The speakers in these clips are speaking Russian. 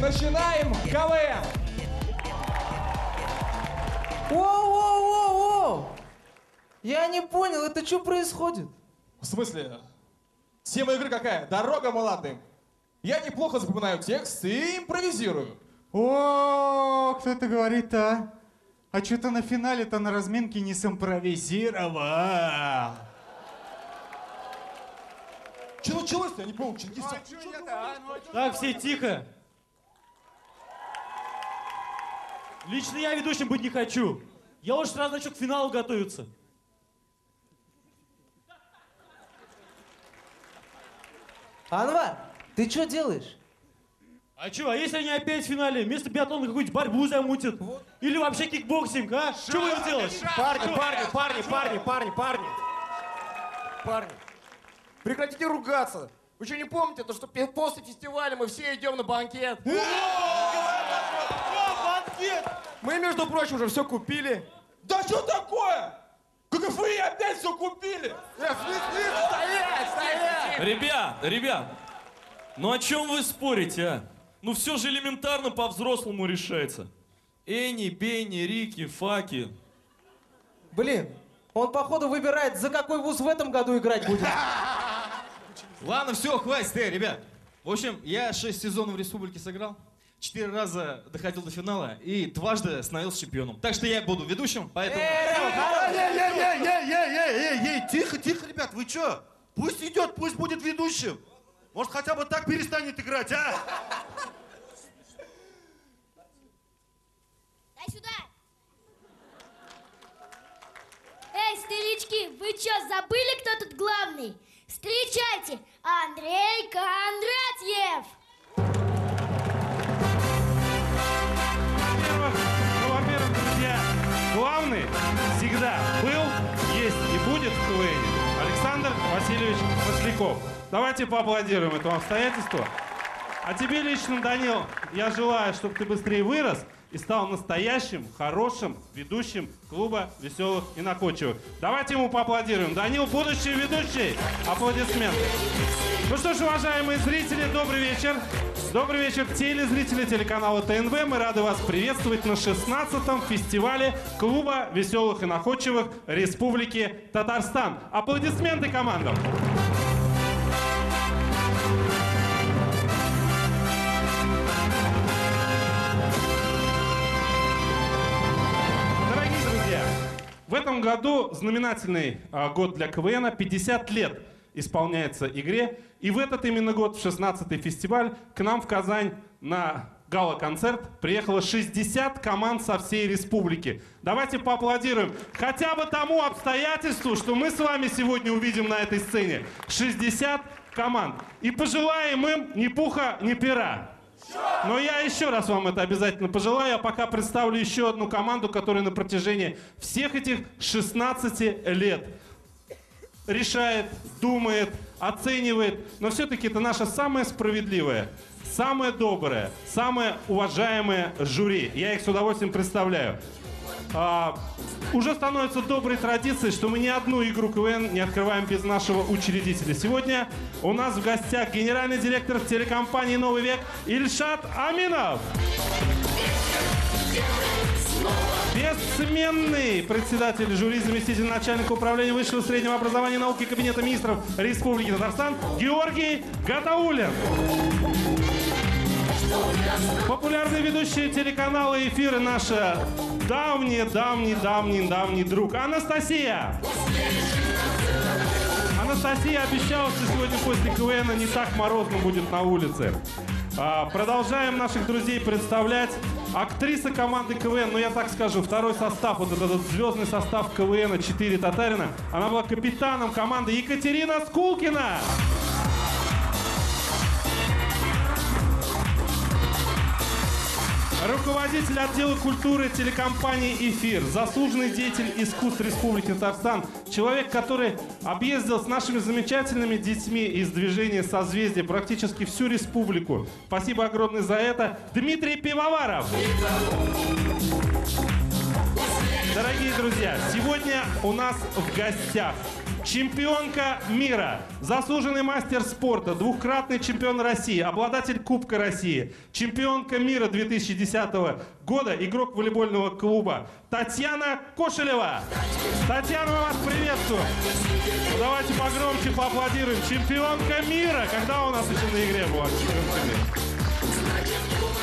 Начинаем КВН! Воу-воу-воу-воу! Я не понял, это что происходит? В смысле? Тема игры какая? Дорога молодым. Я неплохо запоминаю текст и импровизирую. О, кто это говорит-то? А что-то на финале-то на разминке не симпровизировал. Что началось-то? Я не помню. Так, все тихо. Лично я ведущим быть не хочу. Я уже сразу начал к финалу готовиться. Анвар, ты что делаешь? А что, а если они опять в финале вместо биатлона какую-нибудь борьбу замутят? Вот. Или вообще кикбоксинг, а? Что будем делать? Парни, прекратите ругаться. Вы что, не помните, то, что после фестиваля мы все идем на банкет? Банкет! Мы, между прочим, уже все купили. Да что такое? КФИ опять все купили! Стоять! Ребят, ну о чем вы спорите, а? Ну все же элементарно по-взрослому решается. Эни, Бенни, Рики, Факи. Блин, он походу выбирает, за какой вуз в этом году играть будет. Ладно, все, хватит, ребят. В общем, я 6 сезонов в республике сыграл, 4 раза доходил до финала и дважды становился чемпионом. Так что я буду ведущим, поэтому... Эй, тихо, ребят, вы чё? Пусть идет, пусть будет ведущим. Может, хотя бы так перестанет играть, а? Дай сюда! Эй, старички, вы чё, забыли, кто тут главный? Встречайте, Андрей Кондратьев! Во-первых, друзья, главный всегда был, есть и будет в КВН Александр Васильевич Масляков. Давайте поаплодируем этому обстоятельству. А тебе лично, Данил, я желаю, чтобы ты быстрее вырос и стал настоящим, хорошим ведущим клуба веселых и находчивых. Давайте ему поаплодируем. Данил, будущий ведущий. Аплодисменты. Ну что ж, уважаемые зрители, добрый вечер. Добрый вечер, телезрители телеканала ТНВ. Мы рады вас приветствовать на 16-м фестивале клуба веселых и находчивых Республики Татарстан. Аплодисменты командам. В этом году знаменательный год для КВН, 50 лет исполняется игре. И в этот именно год, в 16-й фестиваль, к нам в Казань на гала-концерт приехало 60 команд со всей республики. Давайте поаплодируем хотя бы тому обстоятельству, что мы с вами сегодня увидим на этой сцене. 60 команд. И пожелаем им ни пуха, ни пера. Но я еще раз вам это обязательно пожелаю. А пока представлю еще одну команду, которая на протяжении всех этих 16 лет решает, думает, оценивает. Но все-таки это наша самая справедливая, самая добрая, самая уважаемая жюри. Я их с удовольствием представляю. Уже становится доброй традицией, что мы ни одну игру КВН не открываем без нашего учредителя. Сегодня у нас в гостях генеральный директор телекомпании «Новый век» Ильшат Аминов. Бессменный председатель жюри, заместитель начальника управления высшего среднего образования и науки Кабинета министров Республики Татарстан Георгий Гатауллин. Популярные ведущие телеканала и эфиры наша давний друг Анастасия. Анастасия обещала, что сегодня после КВН не так морозно будет на улице. Продолжаем наших друзей представлять. актриса команды КВН, ну я так скажу, второй состав, вот этот звездный состав КВН 4 Татарина, она была капитаном команды Екатерина Скулкина. Руководитель отдела культуры телекомпании «Эфир», заслуженный деятель искусств Республики Татарстан, человек, который объездил с нашими замечательными детьми из движения «Созвездие» практически всю республику. Спасибо огромное за это. Дмитрий Пивоваров. Дорогие друзья, сегодня у нас в гостях чемпионка мира, заслуженный мастер спорта, двукратный чемпион России, обладатель Кубка России, чемпионка мира 2010 года, игрок волейбольного клуба Татьяна Кошелева. Татьяна, мы вас приветствуем. Ну, давайте погромче поаплодируем. Чемпионка мира. Когда у нас еще на игре была чемпионка мира?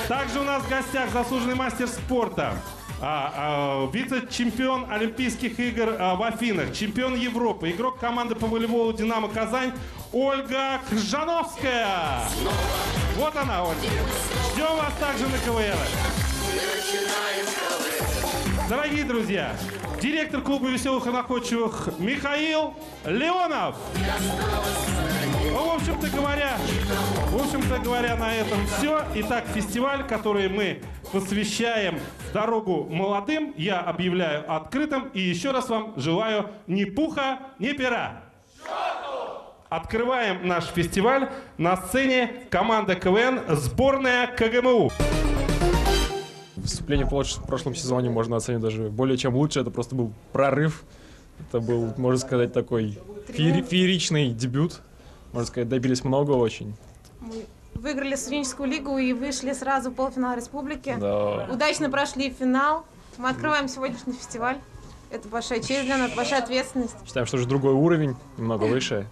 Также у нас в гостях заслуженный мастер спорта, вице-чемпион Олимпийских игр в Афинах, чемпион Европы, игрок команды по волейболу «Динамо Казань» Ольга Кржановская. Вот она, Ольга. Ждем вас также на КВН. Дорогие друзья, директор клуба веселых и находчивых Михаил Леонов. Ну, в общем-то говоря, на этом все. Итак, фестиваль, который мы посвящаем «Дорогу молодым», я объявляю открытым. И еще раз вам желаю ни пуха, ни пера. Открываем наш фестиваль. На сцене команда КВН «Сборная КГМУ». Выступление в прошлом сезоне можно оценить даже более чем лучше. Это просто был прорыв. Это был, можно сказать, такой фееричный дебют. Можно сказать, добились много очень. Мы выиграли студенческую лигу и вышли сразу в полуфинал республики. Да. Удачно прошли финал. Мы открываем сегодняшний фестиваль. Это большая честь для нас, большая ответственность. Считаем, что уже другой уровень, немного выше.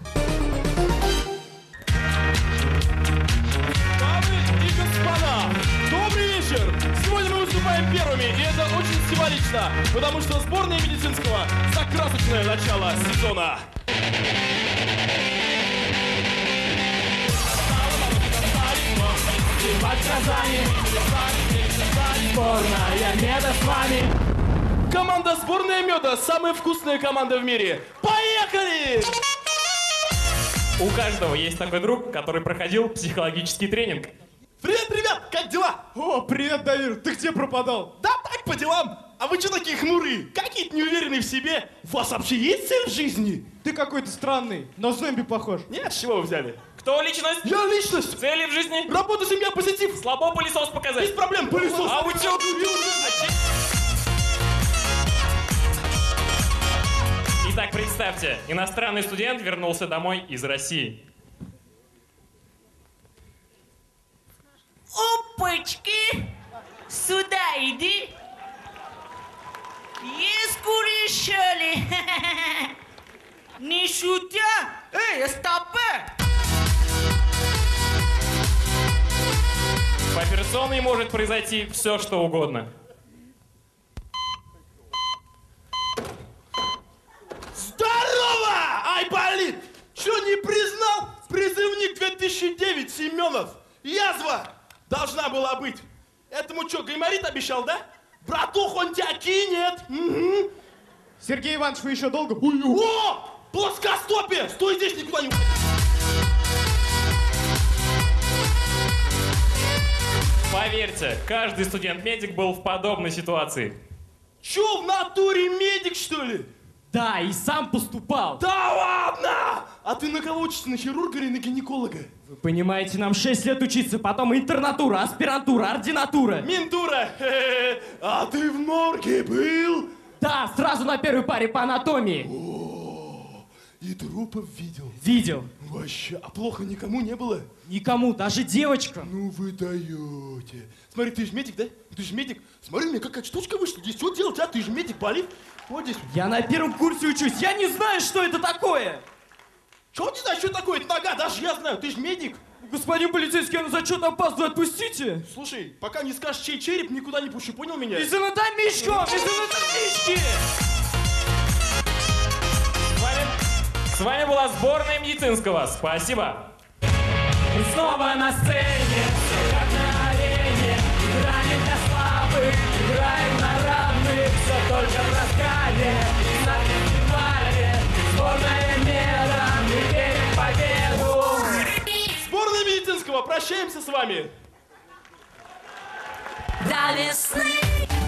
Дамы и господа, добрый вечер! Сегодня мы выступаем первыми, и это очень символично, потому что сборная медицинского за красочное начало сезона. Команда «Сборная меда» — самая вкусная команда в мире. Поехали! У каждого есть такой друг, который проходил психологический тренинг. Привет, ребят, как дела? О, привет, Давир, ты где пропадал? Да так, по делам. А вы что такие хмурые? Какие-то неуверенные в себе? У вас вообще есть цель в жизни? Ты какой-то странный, на зомби похож. Нет, с чего вы взяли? Кто личность? Я личность. Цели в жизни? Работа, семья, позитив. Слабо пылесос показать. Без проблем, пылесос. А вы чё? Итак, представьте, иностранный студент вернулся домой из России. Опачки! Сюда иди! Есть куришь, что ли? Не шутя? Эй, стопэ! По операционной может произойти все, что угодно. Здорово! Ай, болит! Чё, не признал? Призывник 2009, Семенов. Язва должна была быть. Этому чё, гайморит обещал, да? Братух, он тебя кинет. Угу. Сергей Иванович, вы еще долго? О! Плоскостопие! Стой здесь, никуда не... Поверьте, каждый студент-медик был в подобной ситуации. Чё, в натуре медик, что ли? Да, и сам поступал. Да ладно! А ты на кого учишься, на хирурга или на гинеколога? Вы понимаете, нам 6 лет учиться, потом интернатура, аспирантура, ординатура. Миндура! А ты в морге был? Да, сразу на первой паре по анатомии. О, и трупов видел? Видел. Вообще, а плохо никому не было? Никому, даже девочкам. Ну вы даете. Смотри, ты же медик, да? Ты же медик. Смотри, у меня какая штучка вышла. Здесь что делать, а? Ты же медик, болит. Вот здесь. Я на первом курсе учусь, я не знаю, что это такое. Чего не знаешь, что такое? Это нога, даже я знаю, ты же медик. Господин полицейский, я на зачет опаздываю, отпустите. Слушай, пока не скажешь, чей череп, никуда не пущу, понял меня? Из анатомичков, из анатомички. С вами была сборная медицинского. Спасибо. И снова на сцене, все как на арене, играем для славы. только в раскале и на фестивале. Сборная мира, мы верим в победу. Сборная Медицинского, прощаемся с вами. До весны.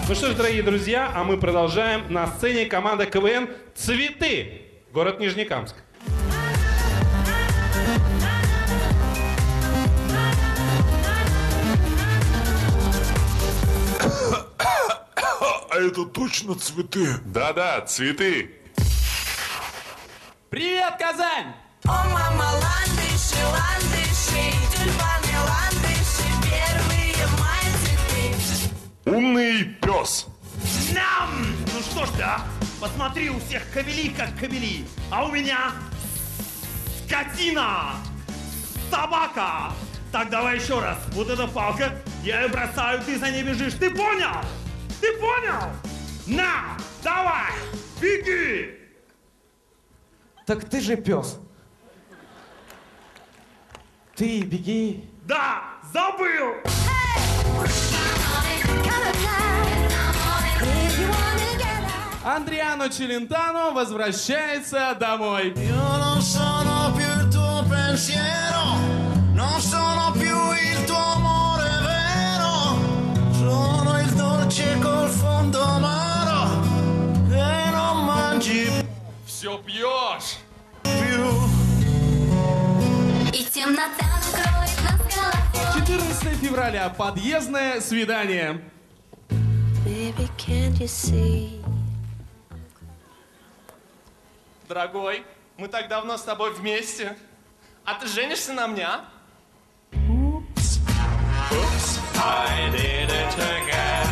Ну что ж, дорогие друзья, а мы продолжаем. На сцене команда КВН «Цветы», город Нижнекамск. А это точно цветы? Да-да, цветы. Привет, Казань! О, мама, ландыши, ландыши, тюльпаны, ландыши, первые мальчики. Умный пес. Ням! Ну что ж ты, а? Посмотри, у всех кобели как кобели, а у меня скотина, собака. Так, давай еще раз. Вот эта палка, я ее бросаю, ты за ней бежишь. Ты понял? Ты понял? На, давай, беги! Так ты же пес. Ты беги. Да, забыл! Андриано Челентано возвращается домой. Io non sono più il tuo pensiero, non sono più il tuo amore vero, sono il dolce col fondo amaro che non mangi Все пьешь. più. И темнота накроет нас головой. 14 февраля. Подъездное свидание. Baby, can't you see? Дорогой, мы так давно с тобой вместе. А ты женишься на мне, а? I did it again.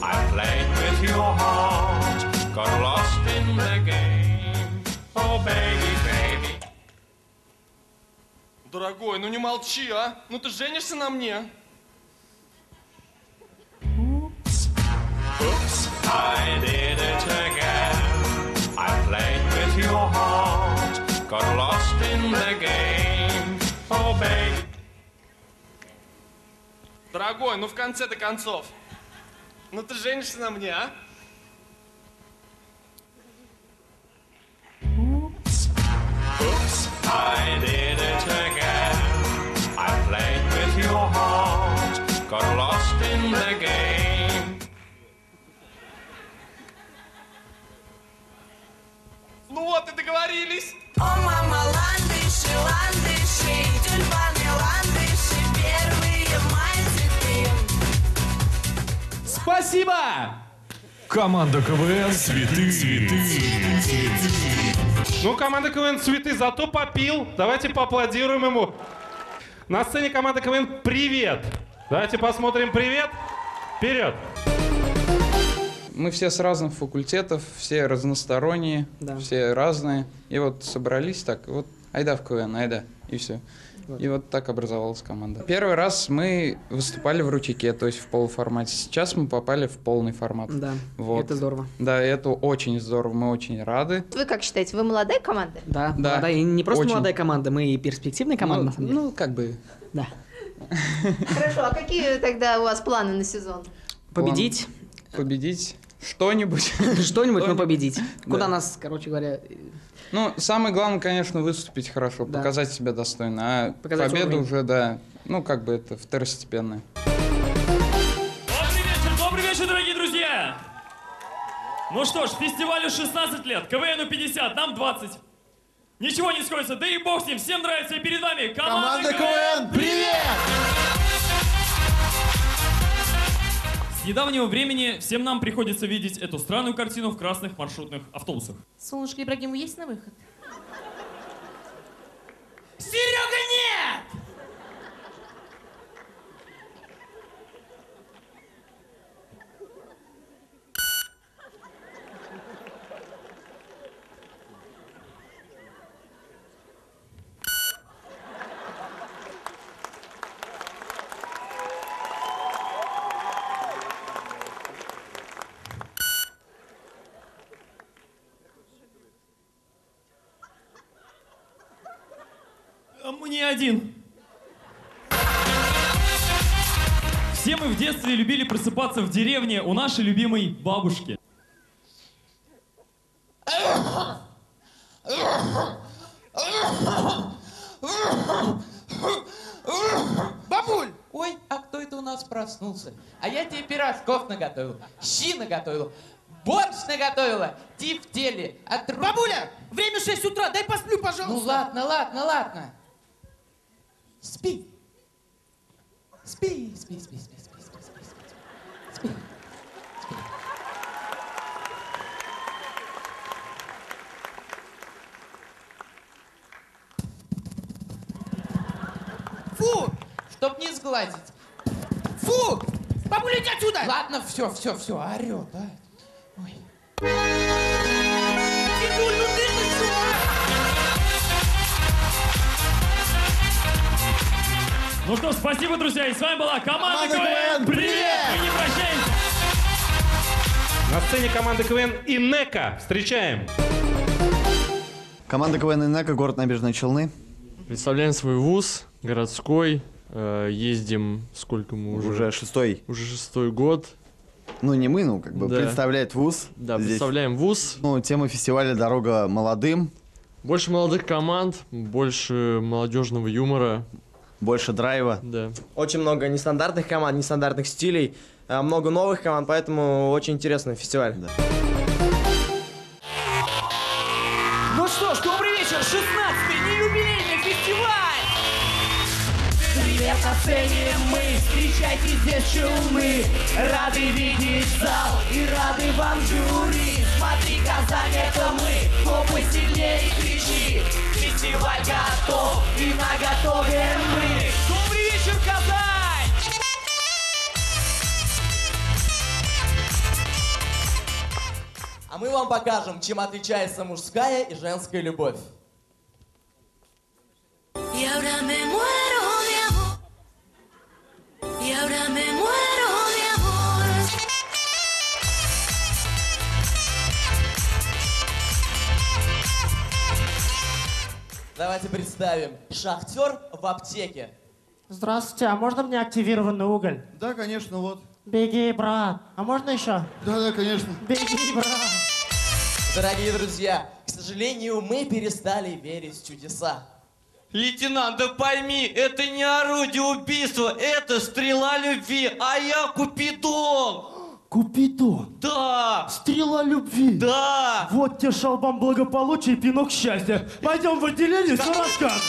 I played with your heart, got lost in the game. Oh, baby, baby. Дорогой, ну не молчи, а? Ну ты женишься на мне? I did it again. I played with your heart, got lost in the game. Oh, baby. Дорогой, ну в конце-то концов. Ну ты женишься на мне, а? I did it again. I played with your heart, got lost in the game. Ну вот и договорились. О, мама, ландыши, ландыши, тюльпаны, ландыши, первые мальчики. Спасибо! Команда КВН «Цветы». Ну, команда КВН «Цветы» зато попил. Давайте поаплодируем ему. На сцене команда КВН «Привет». Давайте посмотрим «Привет». Вперед! Мы все с разных факультетов, все разносторонние, все разные. И вот собрались так, вот айда в КВН, айда, и все. И вот так образовалась команда. Первый раз мы выступали в ручейке, то есть в полуформате. Сейчас мы попали в полный формат. Да, вот. это здорово. Да, это очень здорово, мы очень рады. Вы как считаете, вы молодая команда? Да, Да, молодая, и не просто очень. молодая команда, мы и перспективная команда, на самом деле. Ну, как бы. Да. Хорошо, а какие тогда у вас планы на сезон? Победить. Победить что-нибудь. Что-нибудь, но победить. Куда Да. нас, короче говоря... Ну, самое главное, конечно, выступить хорошо, Да. показать себя достойно. А Показать победа уровень. уже, да, ну, как бы это второстепенная. Добрый вечер, дорогие друзья! Ну что ж, фестивалю 16 лет, КВНу 50, нам 20. Ничего не сходится, да и бог с ним, всем нравится, и перед вами команда КВН! Привет! С недавнего времени всем нам приходится видеть эту странную картину в красных маршрутных автобусах. Солнышко Ибрагиму есть на выход? Серега, нет! Мне один. Все мы в детстве любили просыпаться в деревне у нашей любимой бабушки. проснулся, а я тебе пирожков наготовил, щи наготовил, борщ наготовила, тефтели, Бабуля, время 6 утра, дай посплю, пожалуйста. Ну ладно, ладно, ладно. Спи. Спи, спи, спи, спи, спи, спи, спи, спи, спи. Фу! Чтоб не сгладить. Фу! Бабуля, иди отсюда! Ладно, все, орёт, а. Ой. Титуль, ну ты что? Ну что, спасибо, друзья, и с вами была команда Команда КВН. КВН. Привет! Мы не прощаемся. На сцене команды КВН «Инека». Встречаем. Команда КВН «Инека», город Набережные Челны. Представляем свой вуз, городской. Ездим, сколько мы уже? Уже шестой. Уже 6-й год. Ну, не мы, ну, как бы Да. представляет вуз. Да, здесь. представляем вуз. Ну, тема фестиваля «Дорога молодым». Больше молодых команд, больше молодежного юмора. Больше драйва. Да. Очень много нестандартных команд, нестандартных стилей, много новых команд, поэтому очень интересный фестиваль. Да. Ну что ж, добрый вечер, 16-й неюбилейный фестиваль! Привет на сцене мы, встречайте здесь челны. Рады видеть зал и рады вам жюри. Смотри, Казань, это мы, кто посильнее кричи. Фестиваль готов и наготове мы. Добрый вечер, Казань! А мы вам покажем, чем отличается мужская и женская любовь. Y ahora me muero de amor. Y ahora me muero de amor. Давайте представим. Шахтер в аптеке. Здравствуйте, а можно мне активированный уголь? Да, конечно, вот. Беги, брат. А можно еще? Да, конечно. Беги, брат. Дорогие друзья, к сожалению, мы перестали верить в чудеса. Лейтенант, да пойми, это не орудие убийства, это стрела любви, а я Купидон. Купидон? Да. Стрела любви? Да. Вот тебе шалбан благополучия и пинок счастья. Пойдем в отделение, все расскажем.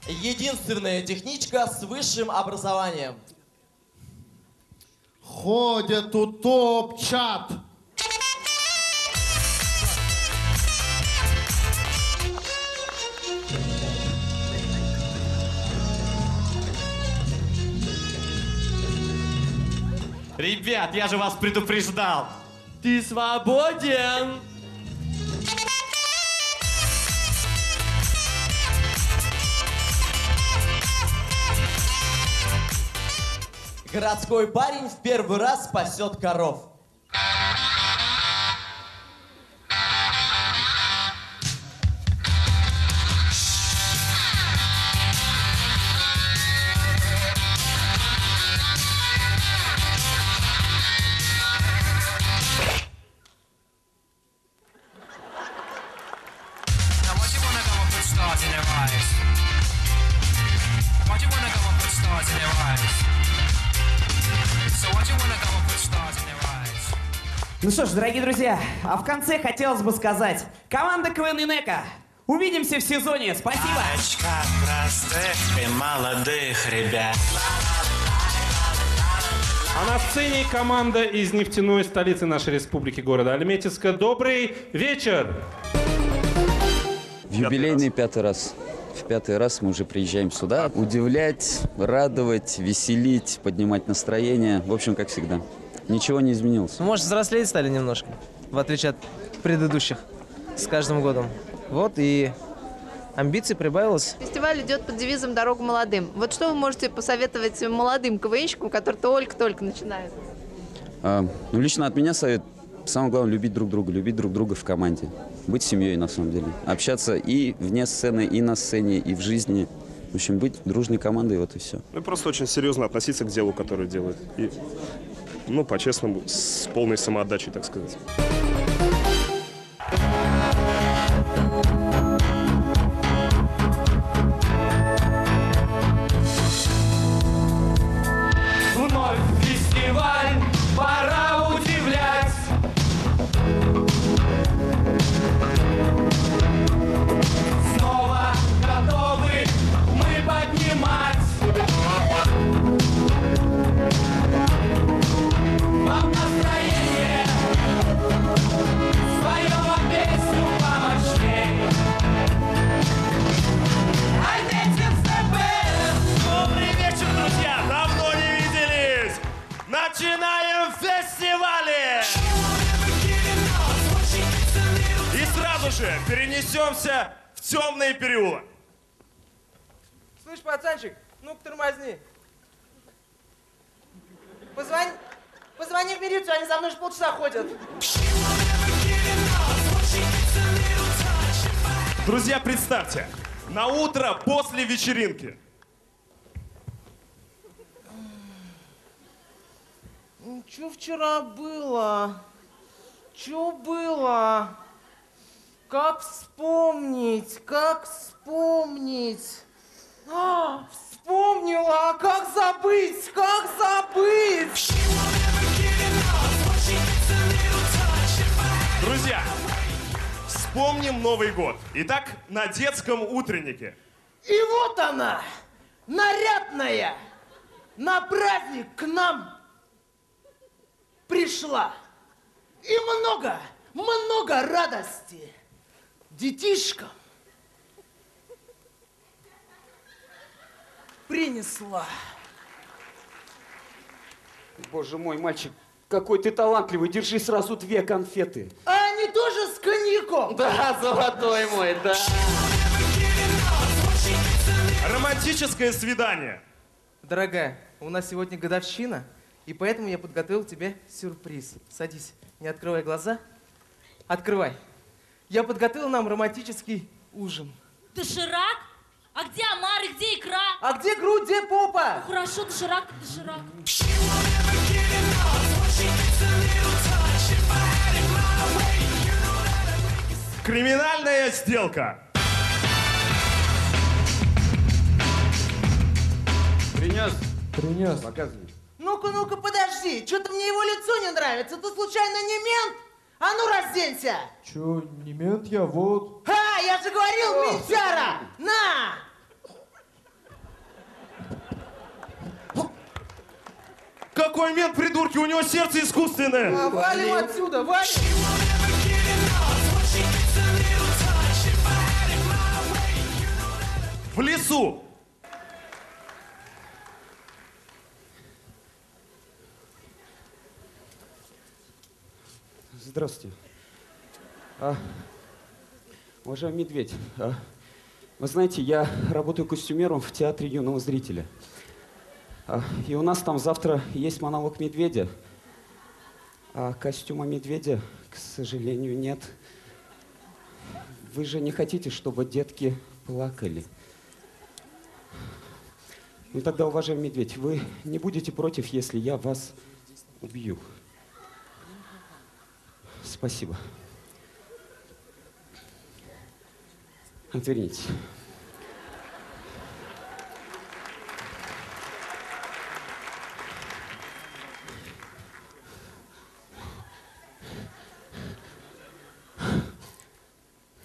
Единственная техничка с высшим образованием. Ходят утопчат. Ребят, я же вас предупреждал. Ты свободен. Городской парень в первый раз спасет коров. Now why do you wanna go and put stars in their eyes? Why do you wanna go and put stars in their eyes? So why do you wanna go and put stars in their eyes? Ну что ж, дорогие друзья, а в конце хотелось бы сказать, команда КВН «Инека». Увидимся в сезоне, спасибо! Парочка простых и молодых ребят. А на сцене команда из нефтяной столицы нашей республики, города Альметьевска. Добрый вечер! В юбилейный 5-й раз. В 5-й раз мы уже приезжаем сюда. Удивлять, радовать, веселить, поднимать настроение. В общем, как всегда. Ничего не изменилось. Может, взрослее стали немножко, в отличие от предыдущих, с каждым годом. Вот, и амбиций прибавилось. Фестиваль идет под девизом «Дорога молодым». Вот что вы можете посоветовать молодым КВНщикам, которые только-только начинают? Ну, лично от меня совет. Самое главное — любить друг друга в команде. Быть семьей, на самом деле. Общаться и вне сцены, и на сцене, и в жизни. В общем, быть дружной командой, вот и все. Ну, просто очень серьезно относиться к делу, которое делает. И, ну, по-честному, с полной самоотдачей, так сказать. сразу же перенесемся в темный переулок. Слышь, пацанчик, ну-ка тормозни. Позвони в милицию, они за мной же полчаса ходят. Друзья, представьте, на утро после вечеринки. Чё вчера было? Чё было? Как вспомнить? Как вспомнить? Вспомнила! Как забыть? Как забыть? Друзья, вспомним Новый год. Итак, на детском утреннике. И вот она, нарядная, на праздник к нам пришла. И много радости детишкам принесла. Боже мой, мальчик, какой ты талантливый. Держи сразу 2 конфеты. А они тоже с коньяком? Да, золотой мой, да. Романтическое свидание. Дорогая, у нас сегодня годовщина, и поэтому я подготовил тебе сюрприз. Садись, не открывай глаза. Открывай. Я подготовил нам романтический ужин. Доширак? А где омар и где икра? А где грудь, где попа? Ну, хорошо, доширак, доширак. Криминальная сделка. Принес. Показывай. Ну-ка, подожди. Что-то мне его лицо не нравится. Ты случайно не мент? А ну, разденься. Чё, не мент я, вот. А, я же говорил, ментяра! На! Какой мент, придурки, у него сердце искусственное. Валим отсюда, валим! В лесу. Здравствуйте. Уважаемый медведь, вы знаете, я работаю костюмером в театре юного зрителя. И у нас там завтра есть монолог медведя. А костюма медведя, к сожалению, нет. Вы же не хотите, чтобы детки плакали? Ну тогда, уважаемый медведь, вы не будете против, если я вас убью? Спасибо. Отвернитесь.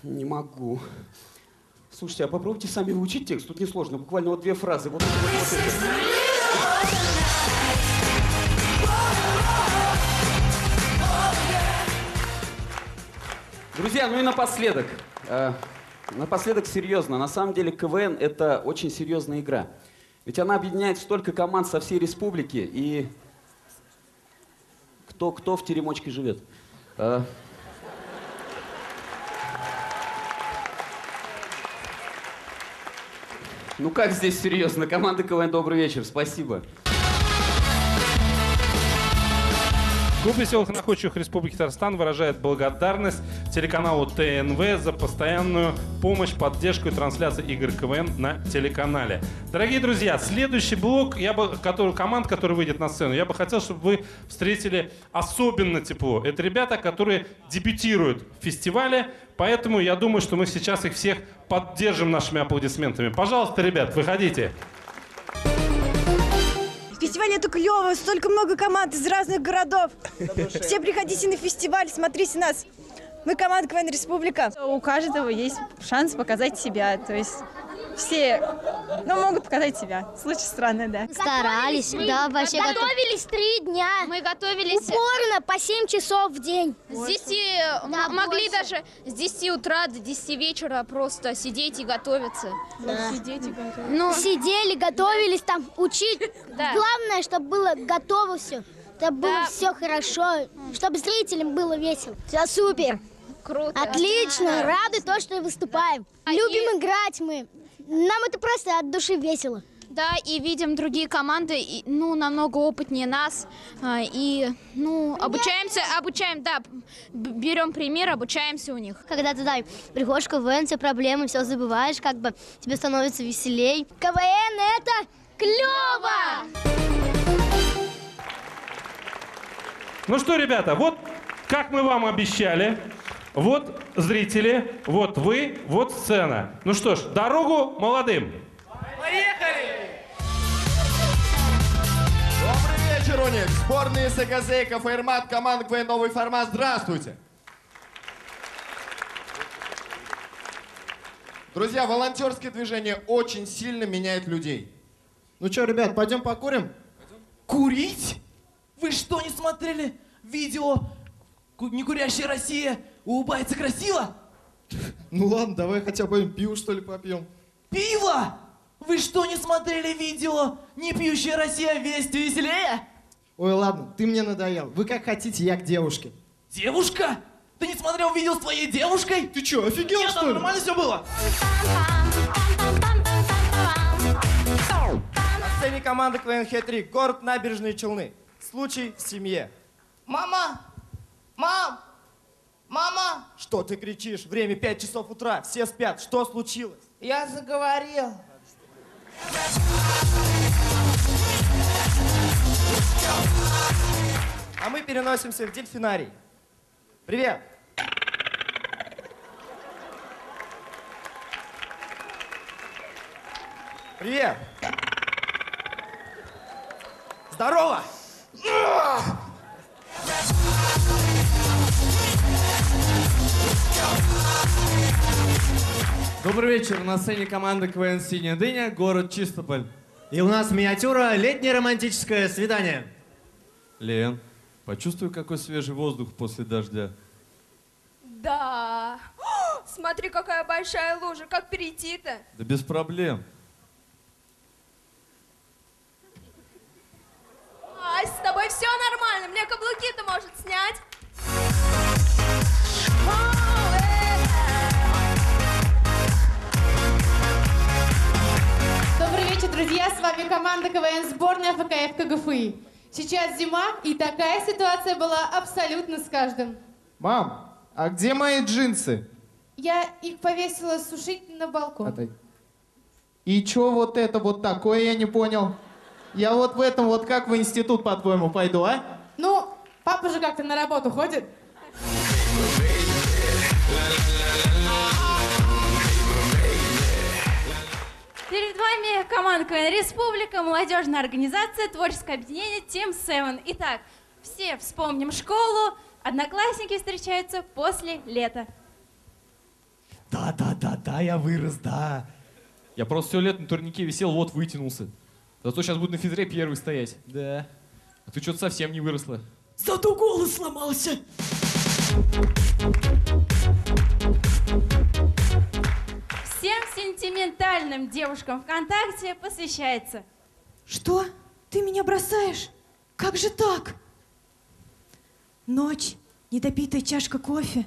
Не могу. Слушайте, а попробуйте сами выучить текст. Тут несложно. Буквально вот 2 фразы. Вот это. Друзья, ну и напоследок. Напоследок серьезно. На самом деле КВН — это очень серьезная игра. Ведь она объединяет столько команд со всей республики. И кто в теремочке живет? Ну как здесь серьезно? Команда КВН, добрый вечер. Спасибо. Клуб веселых и находчивых Республики Татарстан выражает благодарность телеканалу ТНВ за постоянную помощь, поддержку и трансляцию игр КВН на телеканале. Дорогие друзья, следующий блок, команд, который выйдет на сцену, я бы хотел, чтобы вы встретили особенно тепло. Это ребята, которые дебютируют в фестивале, поэтому я думаю, что мы сейчас их всех поддержим нашими аплодисментами. Пожалуйста, ребят, выходите. Фестиваль это клево, столько много команд из разных городов. Все приходите на фестиваль, смотрите нас. Мы команда КВН Республика. У каждого есть шанс показать себя, то есть все могут показать себя. Случай странный, да. Старались, да, вообще готовились 3 дня. Мы готовились упорно по 7 часов в день. С 10, могли даже с 10 утра до 10 вечера просто сидеть и готовиться. Да. Сидеть и готовиться. Сидели, готовились, там учить. Да. Главное, чтобы было готово все. Чтобы было все хорошо, чтобы зрителям было весело. Все супер. Круто. Отлично, рады то, что выступаем. Любим играть мы. Нам это просто от души весело. Да, и видим другие команды, ну, намного опытнее нас. Берем пример, обучаемся у них. Когда ты, приходишь в КВН, все проблемы, все забываешь, как бы тебе становится веселей. КВН — это клево! Ну что, ребята, вот как мы вам обещали, вот зрители, вот вы, вот сцена. Ну что ж, дорогу молодым. Поехали! Добрый вечер, Уник. Сборные СКЗ и КФРМАТ, команда КВН «Новый формат». Здравствуйте. Друзья, волонтерское движение очень сильно меняет людей. Ну что, ребят, пойдем покурим? Курить? Вы что, не смотрели видео «Некурящая Россия» улыбается красиво? Ну ладно, давай хотя бы пиво, что ли, попьем. Пиво? Вы что, не смотрели видео «Не пьющая Россия весть веселее»? Ой, ладно, ты мне надоел. Вы как хотите, я к девушке. Девушка? Ты не смотрел видео с твоей девушкой? Ты что, офигел, Нет, что ли? Нормально все было? На сцене команды КВН «Хет-3», город Набережные Челны. Случай в семье. Мама! Мам! Мама! Что ты кричишь? Время 5 часов утра, все спят. Что случилось? Я заговорил. А мы переносимся в дельфинарий. Привет! Привет! Здорово! Добрый вечер. На сцене команда КВН «Синяя дыня», город Чистополь. И у нас миниатюра «Летнее романтическое свидание». Лен, почувствуй, какой свежий воздух после дождя. Да. О, смотри, какая большая лужа. Как перейти-то? Да без проблем. Ай, с тобой все нормально. Мне каблуки-то может снять. Добрый вечер, друзья! С вами команда КВН сборная ФКФ КГФИ. Сейчас зима, и такая ситуация была абсолютно с каждым. Мам, а где мои джинсы? Я их повесила сушить на балкон. И чё вот это вот такое, я не понял? Я вот в этом вот как в институт, по-твоему, пойду, а? Ну, папа же как-то на работу ходит. Перед вами команда КВН Республика, молодежная организация, творческое объединение Team 7. Итак, все вспомним школу, одноклассники встречаются после лета. Да, я вырос, да. Я просто все лето на турнике висел, вот вытянулся. Зато сейчас буду на физре первый стоять. Да. А ты что-то совсем не выросла. Зато голос сломался. Всем сентиментальным девушкам ВКонтакте посвящается. Что? Ты меня бросаешь? Как же так? Ночь, недопитая чашка кофе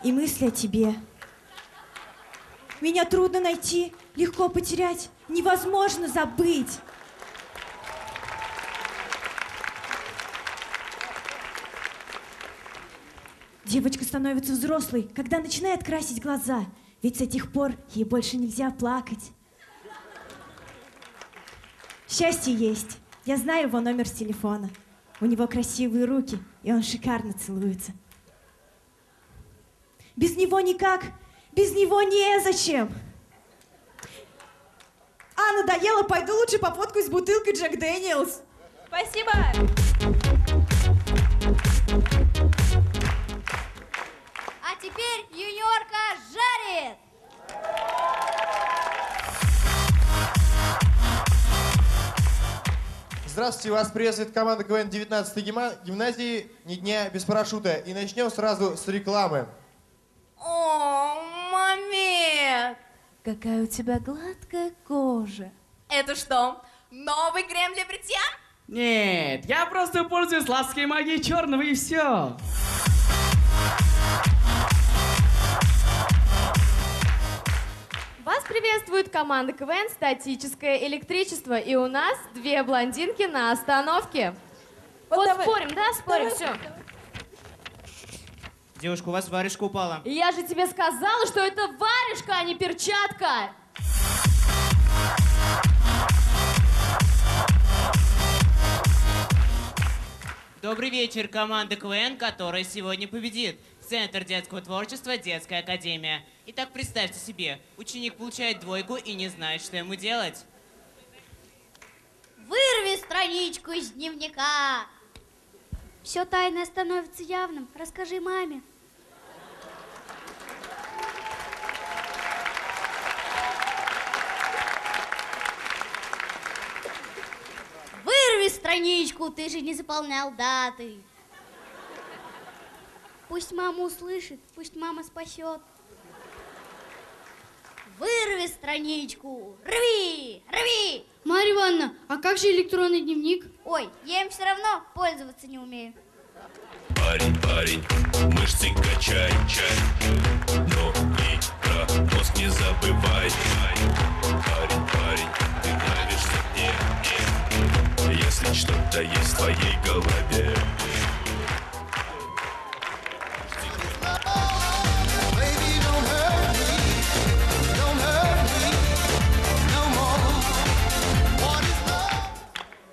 и мысли о тебе. Меня трудно найти, легко потерять, невозможно забыть. Девочка становится взрослой, когда начинает красить глаза, ведь с этих пор ей больше нельзя плакать. Счастье есть. Я знаю его номер с телефона. У него красивые руки, и он шикарно целуется. Без него никак, без него незачем. А, надоело, пойду лучше пофоткаюсь с бутылкой Джек Дэниелс. Спасибо. А теперь юниорка жарит! Здравствуйте, вас приветствует команда КВН 19-й гимназии «Ни дня без парашюта». И начнем сразу с рекламы. О, момент! Какая у тебя гладкая кожа. Это что, новый крем для бритья? Нет, я просто пользуюсь лаской магии черного и все. Приветствует команда КВН «Статическое электричество». И у нас 2 блондинки на остановке. Вот давай. спорим, да? Спорим, Давай. все. Девушка, у вас варежка упала. Я же тебе сказала, что это варежка, а не перчатка. Добрый вечер, команда КВН, которая сегодня победит. Центр детского творчества, детская академия. Итак, представьте себе, ученик получает 2 и не знает, что ему делать. Вырви страничку из дневника. Все тайное становится явным. Расскажи маме. Вырви страничку, ты же не заполнял даты. Пусть мама услышит, пусть мама спасет. Вырви страничку, рви, рви. Марья Ивановна, а как же электронный дневник? Ой, я им все равно пользоваться не умею. Парень, мышцы качай, но и про мозг не забывай. Парень, ты нравишься мне, если что-то есть в твоей голове.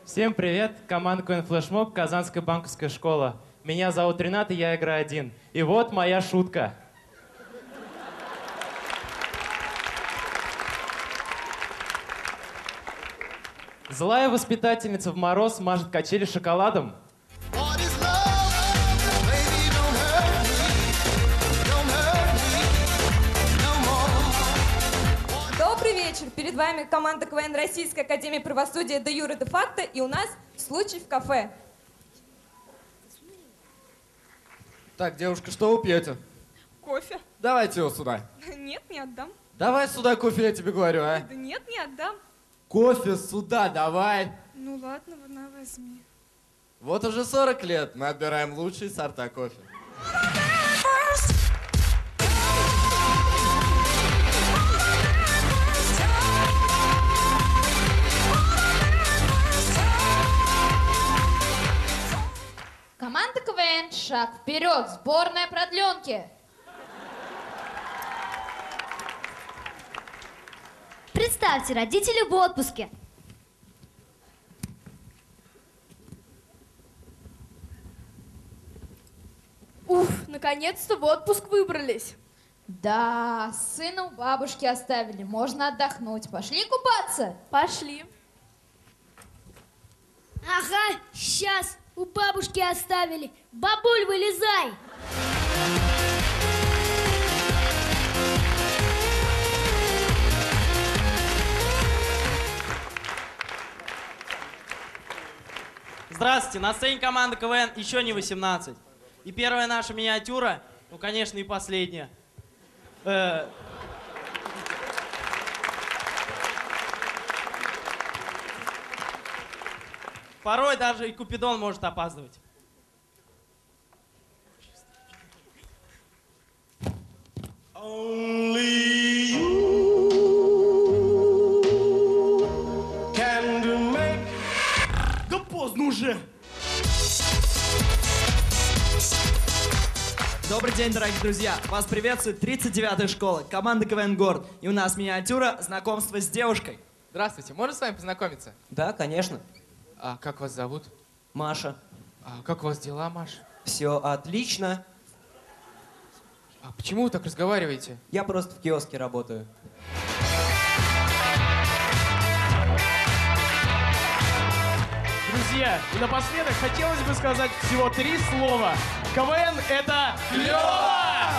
Всем привет! Команда КВН Флешмоб, Казанская банковская школа. Меня зовут Ренат, и я играю один. И вот моя шутка. Злая воспитательница в мороз мажет качели шоколадом. Добрый вечер. Перед вами команда КВН Российской академии правосудия де юре де факто. И у нас случай в кафе. Так, девушка, что вы пьете? Кофе. Давайте его сюда. Нет, не отдам. Давай сюда кофе, я тебе говорю, а. Да нет, не отдам. Кофе сюда, давай. Ну ладно, на, возьми. Вот уже 40 лет мы отбираем лучшие сорта кофе. Команда КВН «Шаг вперед», сборная продленки. Представьте, родители в отпуске. Уф, наконец-то в отпуск выбрались. Да, сына у бабушки оставили, можно отдохнуть. Пошли купаться? Пошли. Ага, сейчас у бабушки оставили. Бабуль, вылезай. Здравствуйте, на сцене команда КВН еще не 18. И первая наша миниатюра, ну, конечно, и последняя. Порой даже и Купидон может опаздывать. Only you can make... Да поздно уже. Добрый день, дорогие друзья! Вас приветствует 39-я школа, команда КВН Город. И у нас миниатюра знакомства с девушкой. Здравствуйте, можно с вами познакомиться? Да, конечно. А как вас зовут? Маша. А как у вас дела, Маш? Все отлично. А почему вы так разговариваете? Я просто в киоске работаю. Друзья, и напоследок хотелось бы сказать всего 3 слова. КВН — это клёво!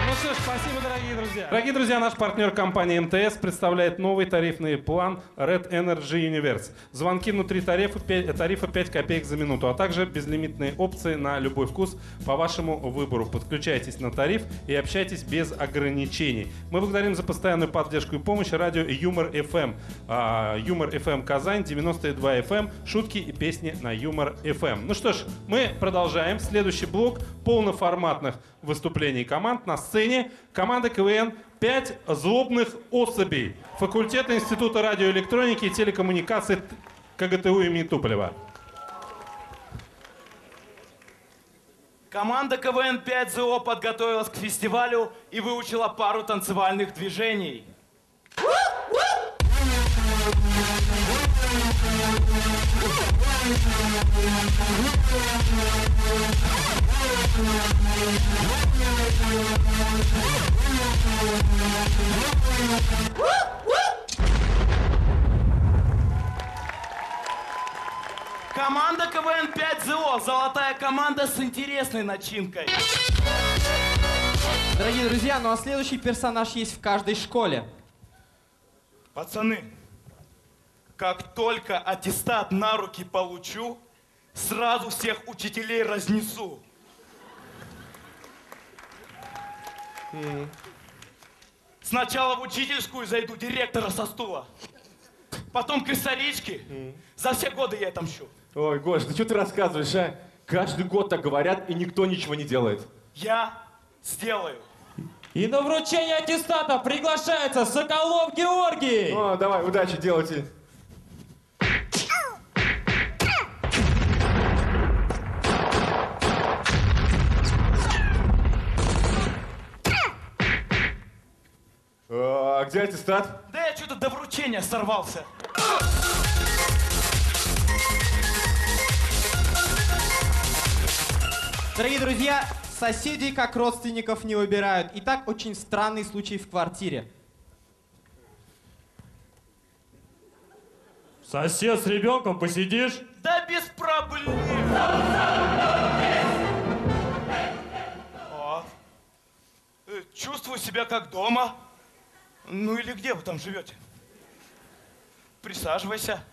Ну что ж, спасибо, дорогие друзья. Дорогие друзья, наш партнер компания МТС представляет новый тарифный план Red Energy Universe. Звонки внутри тарифа 5 копеек за минуту, а также безлимитные опции на любой вкус по вашему выбору. Подключайтесь на тариф и общайтесь без ограничений. Мы благодарим за постоянную поддержку и помощь радио Юмор FM. Юмор FM Казань, 92 FM, шутки и песни на Юмор FM. Ну что ж, мы продолжаем. Следующий блок полноформатных выступлений команд на сцене команда КВН «5 злобных особей» факультета Института радиоэлектроники и телекоммуникаций КГТУ имени Туполева. Команда КВН 5ЗО подготовилась к фестивалю и выучила пару танцевальных движений. Команда КВН 5ЗО. Золотая команда с интересной начинкой. Дорогие друзья, ну а следующий персонаж есть в каждой школе. Пацаны, как только аттестат на руки получу, сразу всех учителей разнесу. Сначала в учительскую зайду директора со стула. Потом к историчке. За все годы я отомщу. Ой, Гош, да что ты рассказываешь, а? Каждый год так говорят, и никто ничего не делает. Я сделаю. И на вручение аттестата приглашается Соколов Георгий. О, давай, удачи, делайте. А где аттестат? Да я что-то до вручения сорвался. Дорогие друзья, соседей как родственников не выбирают. Итак, очень странный случай в квартире. Сосед с ребенком, посидишь? Да без проблем. Чувствую себя как дома. Ну или где вы там живете? Присаживайся.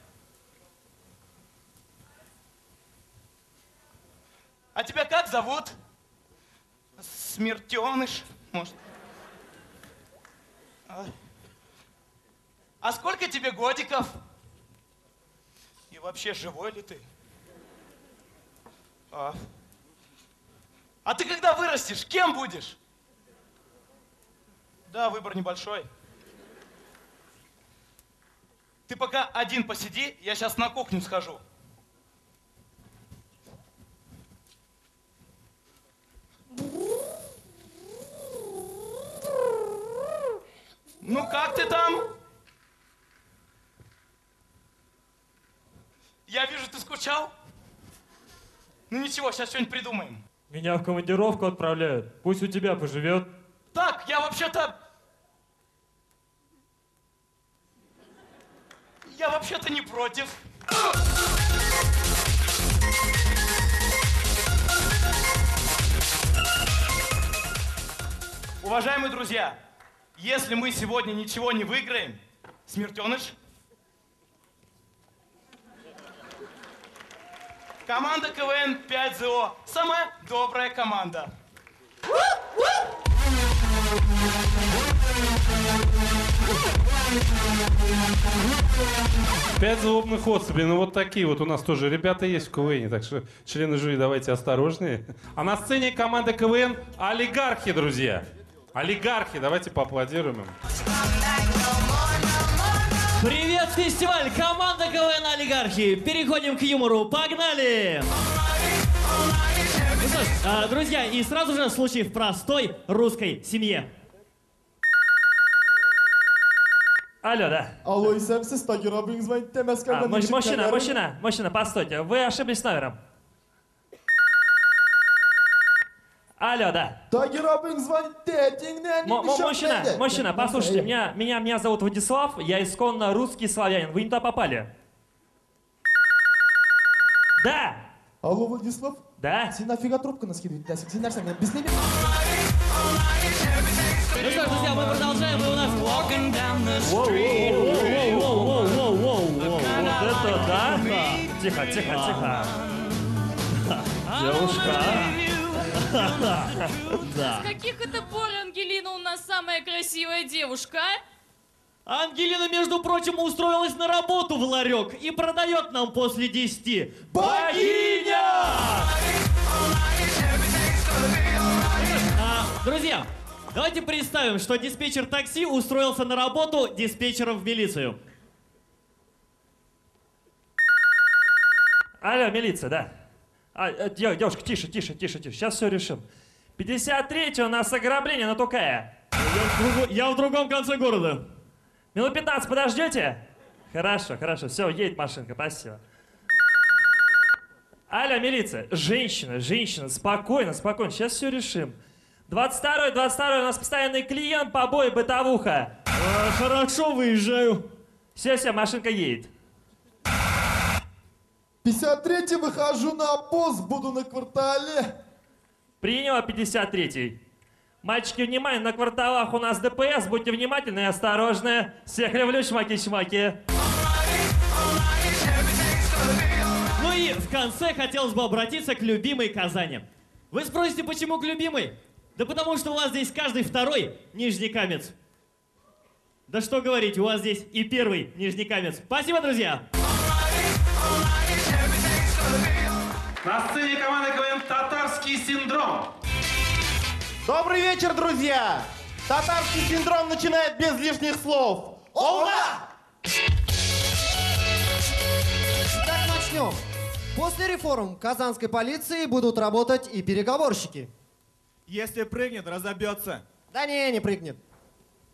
А тебя как зовут? Смертеныш, может? А сколько тебе годиков? И вообще, живой ли ты? А ты когда вырастешь, кем будешь? Да, выбор небольшой. Ты пока один посиди, я сейчас на кухню схожу. Ну как ты там? Я вижу, ты скучал. Ну ничего, сейчас что-нибудь придумаем. Меня в командировку отправляют. Пусть у тебя поживет. Так, я вообще-то... Я вообще-то не против. Уважаемые друзья, если мы сегодня ничего не выиграем, Смертеныш, команда КВН 5ЗО, самая добрая команда. Пять злобных особей. Ну вот такие вот у нас тоже ребята есть в КВН, так что члены жюри давайте осторожнее. А на сцене команда КВН «Олигархи», друзья. Олигархи, давайте поаплодируем им. Привет, фестиваль! Команда КВН «Олигархи». Переходим к юмору. Погнали! Ну что ж, друзья, и сразу же случай в простой русской семье. Алло, да. Алло, İsemsiz Tagir abiniz ben demez ki Мужчина, постойте, вы ошиблись номером. Алло, да. Tagir abiniz звонит детингнен. Мужчина, послушайте, меня зовут Владислав, я исконно русский славянин, вы не туда попали. Да. Алло, Владислав? Да. Сен нафига трубку наскидывать, Дасик? Сен нәрсе, мен без небе. Ну что ж, друзья, мы продолжаем, и у нас... Вот это да? Тихо. Девушка. Да. С каких это пор Ангелина у нас самая красивая девушка, а? Ангелина, между прочим, устроилась на работу в ларек и продает нам после 10. Богиня! Друзья, давайте представим, что диспетчер такси устроился на работу диспетчером в милицию. Алло, милиция, да. Девушка, тише. Сейчас все решим. 53-й у нас ограбление на Тукая. Я в другом конце города. Минут 15 подождете? Хорошо. Все, едет машинка, спасибо. Алло, милиция. Женщина, спокойно. Сейчас все решим. 22-й у нас постоянный клиент, побои, бытовуха. Хорошо, выезжаю. Все, машинка едет. 53-й выхожу на пост, буду на квартале. Принял 53-й. Мальчики, внимание, на кварталах у нас ДПС, будьте внимательны и осторожны. Всех люблю, чмаки-чмаки. Ну и в конце хотелось бы обратиться к любимой Казани. Вы спросите, почему к любимой? Да потому что у вас здесь каждый второй нижнекамец. Да что говорить, у вас здесь и первый нижнекамец. Спасибо, друзья! На сцене команды КВН «Татарский синдром». Добрый вечер, друзья! Татарский синдром начинает без лишних слов. Ура! Итак, начнем. После реформ казанской полиции будут работать и переговорщики. Если прыгнет, разобьется. Да не прыгнет.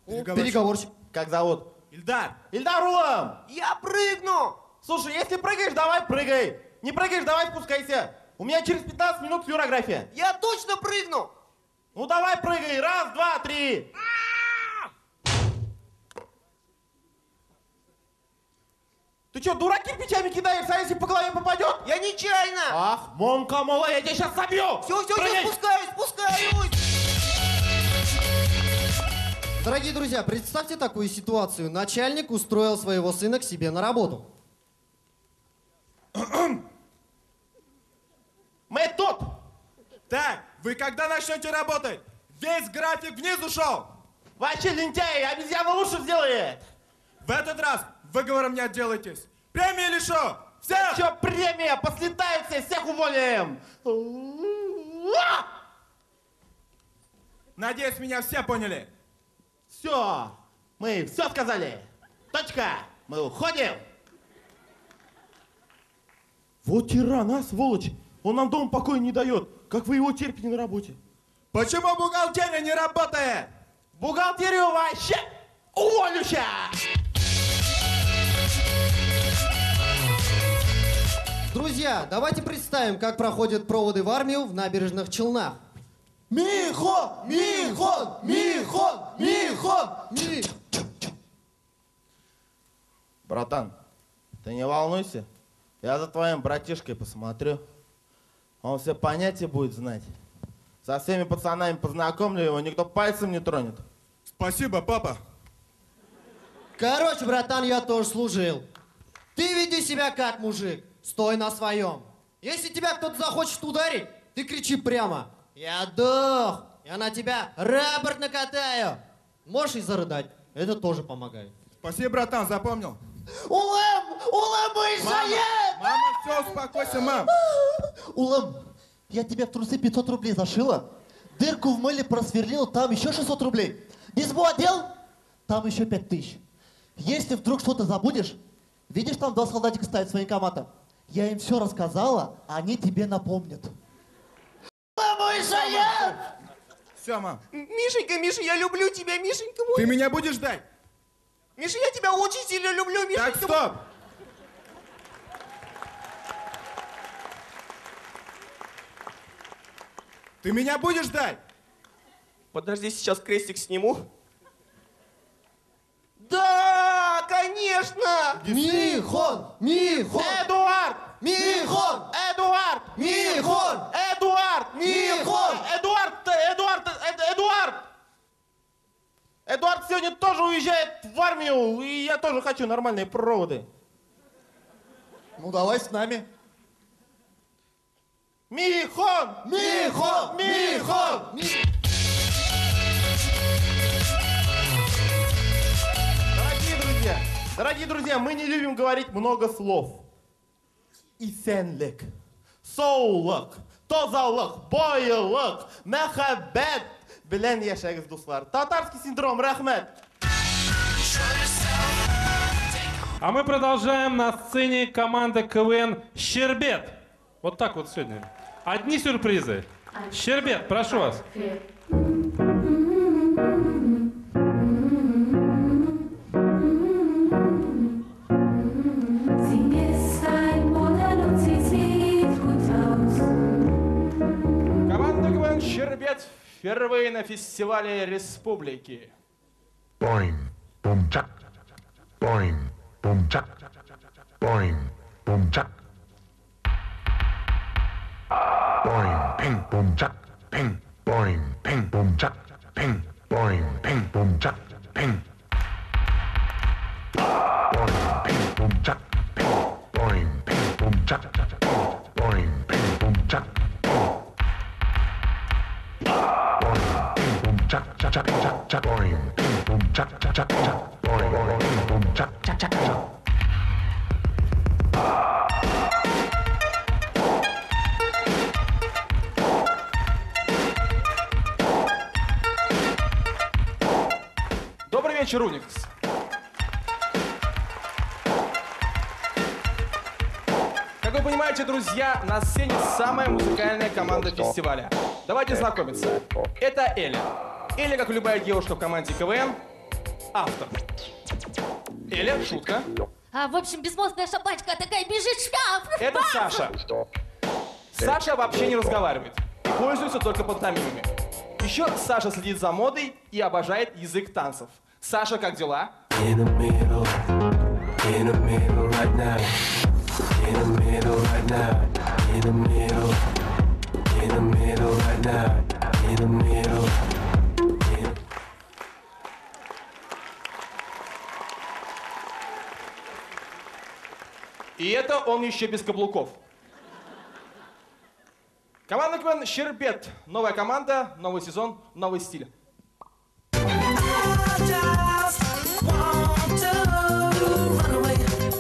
Переговорщик. Как зовут? Ильдар. Ильдар Улам! Я прыгну! Слушай, если прыгаешь, давай прыгай. Не прыгаешь, давай спускайся. У меня через 15 минут флюорография. Я точно прыгну! Ну давай прыгай. Раз, два, три. Ты что, дурак, кирпичами кидаешься, а если по голове попадет? Я нечаянно. Ах, Монка, мала, я тебя сейчас собью. Все, спускаюсь. Дорогие друзья, представьте такую ситуацию. Начальник устроил своего сына к себе на работу. Мы тут. Так, вы когда начнете работать? Весь график вниз ушел. Вообще лентяи, обезьяна лучше сделает. В этот раз выговором не отделайтесь. Премия или шо? Всех! Что премия? Послетают все, всех уволим. Надеюсь, меня все поняли. Все, мы все сказали. Точка, мы уходим. Вот тиран, а, сволочь. Он нам дома покоя не дает. Как вы его терпите на работе? Почему бухгалтерия не работает? Бухгалтерию вообще уволю сейчас. Друзья, давайте представим, как проходят проводы в армию в набережных Челнах. Михон! Братан, ты не волнуйся. Я за твоим братишкой посмотрю. Он все понятия будет знать. Со всеми пацанами познакомлю его, никто пальцем не тронет. Спасибо, папа. Короче, братан, я тоже служил. Ты веди себя как мужик. Стой на своем. Если тебя кто-то захочет ударить, ты кричи прямо. Я дух. Я на тебя рапорт накатаю. Можешь и зарыдать. Это тоже помогает. Спасибо, братан, запомнил. Улам, Мама, все, успокойся, мам. Улам, я тебе в трусы 500 рублей зашила. Дырку в мыле просверлила, там еще 600 рублей. Безбу одел, там еще 5000. Если вдруг что-то забудешь, видишь, там 2 солдатика стоят с военкомата. Я им все рассказала, они тебе напомнят. Все, мам. Миша, я люблю тебя, Мишенька мой. Ты меня будешь ждать? Миша, я тебя очень сильно люблю, Мишенька. Так, стоп. Ты меня будешь ждать? Подожди, сейчас крестик сниму. Да, конечно! Михон! Эдуард! Михон! Эдуард сегодня тоже уезжает в армию, и я тоже хочу нормальные проводы. Ну давай с нами. Михон! Дорогие друзья, мы не любим говорить много слов. Исенлик, соулык, тозалык, бойлык, махаббет, Bilen yaşayız dostlar. Татарский синдром, рахмет. А мы продолжаем на сцене команда КВН «Щербет». Вот так вот сегодня. Одни сюрпризы. «Щербет», прошу вас. Команда КВН «Щербет» впервые на фестивале республики. Boing, boom, chuck. Boing, boom, chuck. Boing, boom, chuck. Boing, ping, boom, chuck. Ping, boing, ping, boom, chuck. Ping, boing, ping, boom, chuck. Ping. Boing, ping, boom, chuck. Ping, boing, ping, boom, chuck. Boing, ping, boom, chuck. Boing, ping, boom, chuck, chuck, chuck, chuck, chuck. Boing, ping, boom, chuck, chuck, chuck, chuck. Boing, ping, boom, chuck, chuck, chuck, chuck. Добрый вечер, Уникс. Как вы понимаете, друзья, на сцене самая музыкальная команда фестиваля. Давайте знакомиться. Это Эля. Эля, как и любая девушка в команде КВН, автор. Эля, шутка. В общем, безмозглая собачка такая бежит в шкаф. Это Саша. Саша вообще не разговаривает и пользуется только пантомимами. Еще Саша следит за модой и обожает язык танцев. Саша, как дела? In the middle right now. In the middle right now. In the middle right now. In the middle. И это он еще без каблуков. Команда КВН «Щербет». Новая команда, новый сезон, новый стиль.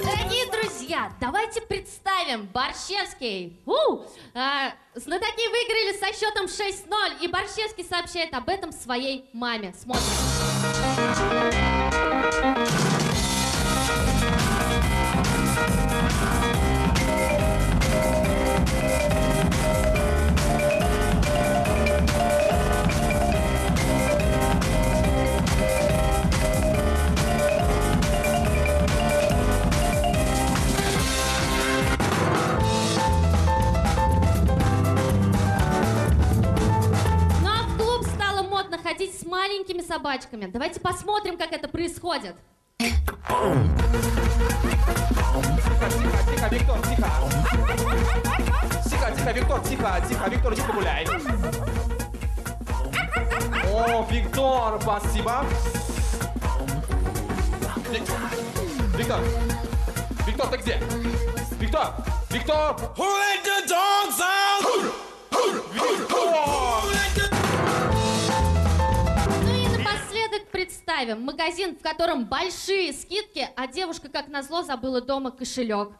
Дорогие друзья, давайте представим Борщевский. Знатоки выиграли со счетом 6-0, и Борщевский сообщает об этом своей маме. Смотрим. Ходить с маленькими собачками. Давайте посмотрим, как это происходит. Тихо, Виктор, тихо. Тихо, Виктор, тихо, Виктор, иди погуляй. О, Виктор, спасибо. Виктор, ты где? Виктор! Who let the dogs out? Напоследок представим магазин, в котором большие скидки, а девушка, как назло, забыла дома кошелек.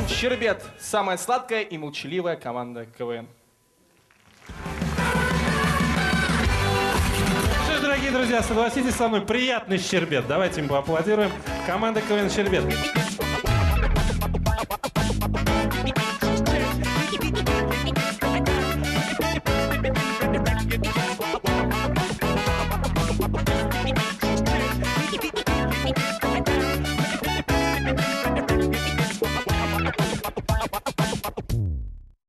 Щербет. Самая сладкая и молчаливая команда КВН. Что ж, дорогие друзья, согласитесь со мной, приятный Щербет. Давайте им поаплодируем. Команда КВН «Щербет».